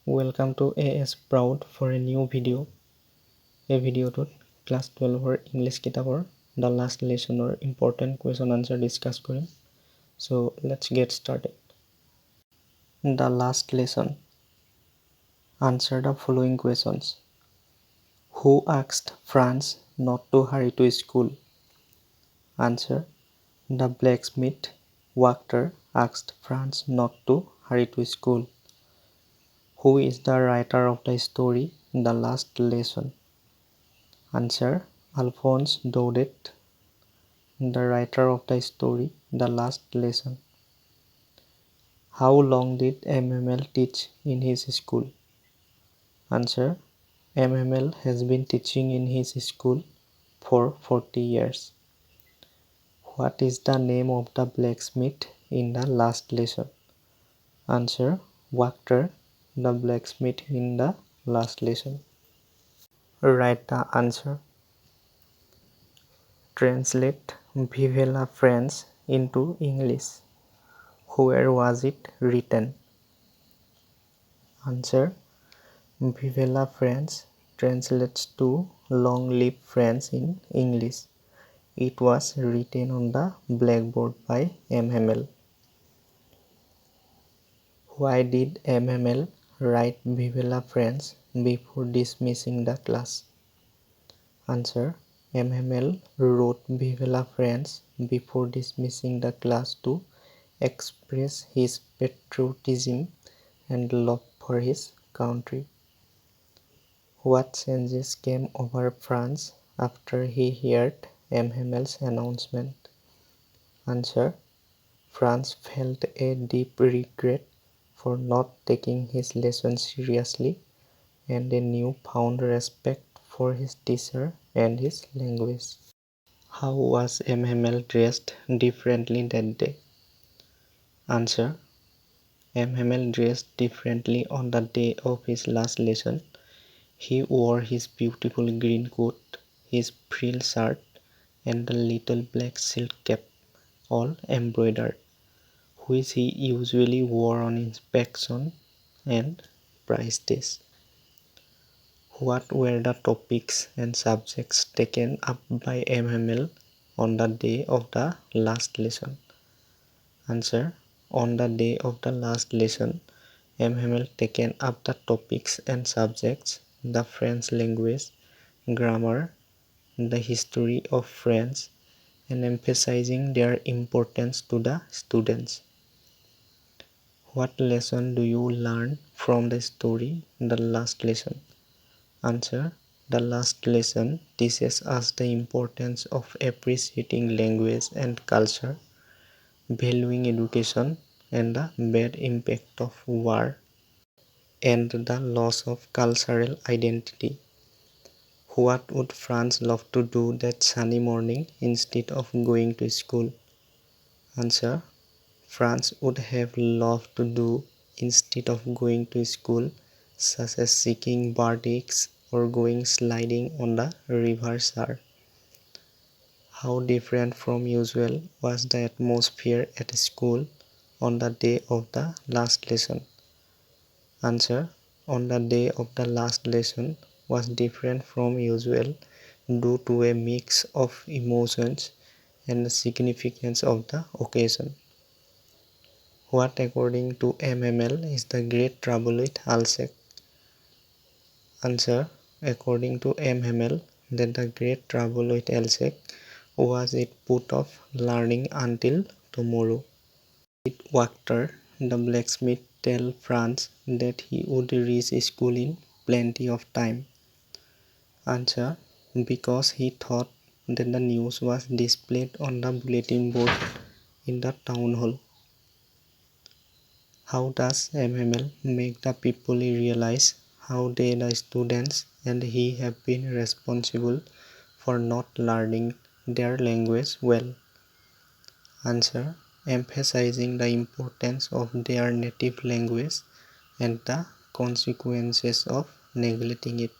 Welcome to AS Proud for a new video. A video to class 12 or English kitabor the last lesson or important question answer discuss korim. So let's get started. The last lesson. Answer the following questions. Who asked Franz not to hurry to school? Answer. The blacksmith Wachter asked Franz not to hurry to school. Who is the writer of the story The Last Lesson? Answer. Alphonse Daudet, the writer of the story The Last Lesson. How long did MML teach in his school? Answer. MML has been teaching in his school for 40 years. What is the name of the blacksmith in the last lesson? Answer. Wachter, the blacksmith in the last lesson. Write the answer. Translate Vive la France into English. Where was it written? Answer. Vive la France translates to Long Live France in English. It was written on the blackboard by MML. Why did MML write Vive la France before dismissing the class? Answer. MML wrote Vive la France before dismissing the class to express his patriotism and love for his country. What changes came over Franz after he heard MML's announcement? Answer. Franz felt a deep regret for not taking his lesson seriously and a newfound respect for his teacher and his language. How was MML dressed differently that day? Answer. MML dressed differently on the day of his last lesson. He wore his beautiful green coat, his frill shirt, and the little black silk cap, all embroidered, which he usually wore on inspection and prize days. What were the topics and subjects taken up by MML on the day of the last lesson? Answer. On the day of the last lesson, MML taken up the topics and subjects the French language, grammar, the history of France, and emphasizing their importance to the students. What lesson do you learn from the story The Last Lesson? Answer. The last lesson teaches us the importance of appreciating language and culture, valuing education, and the bad impact of war and the loss of cultural identity. What would Franz love to do that sunny morning instead of going to school? Answer. Franz would have loved to do instead of going to school, such as seeking bird eggs or going sliding on the river Sar. How different from usual was the atmosphere at school on the day of the last lesson? Answer. On the day of the last lesson was different from usual due to a mix of emotions and the significance of the occasion. What according to MML is the great trouble with ahsec? Answer. According to MML, that the great trouble with ahsec was it put off learning until tomorrow. Did Wachter, the blacksmith, tell Franz that he would reach school in plenty of time? Answer. Because he thought that the news was displayed on the bulletin board in the town hall. How does MML make the people realize how they, the students and he, have been responsible for not learning their language well? Answer. Emphasizing the importance of their native language and the consequences of neglecting it.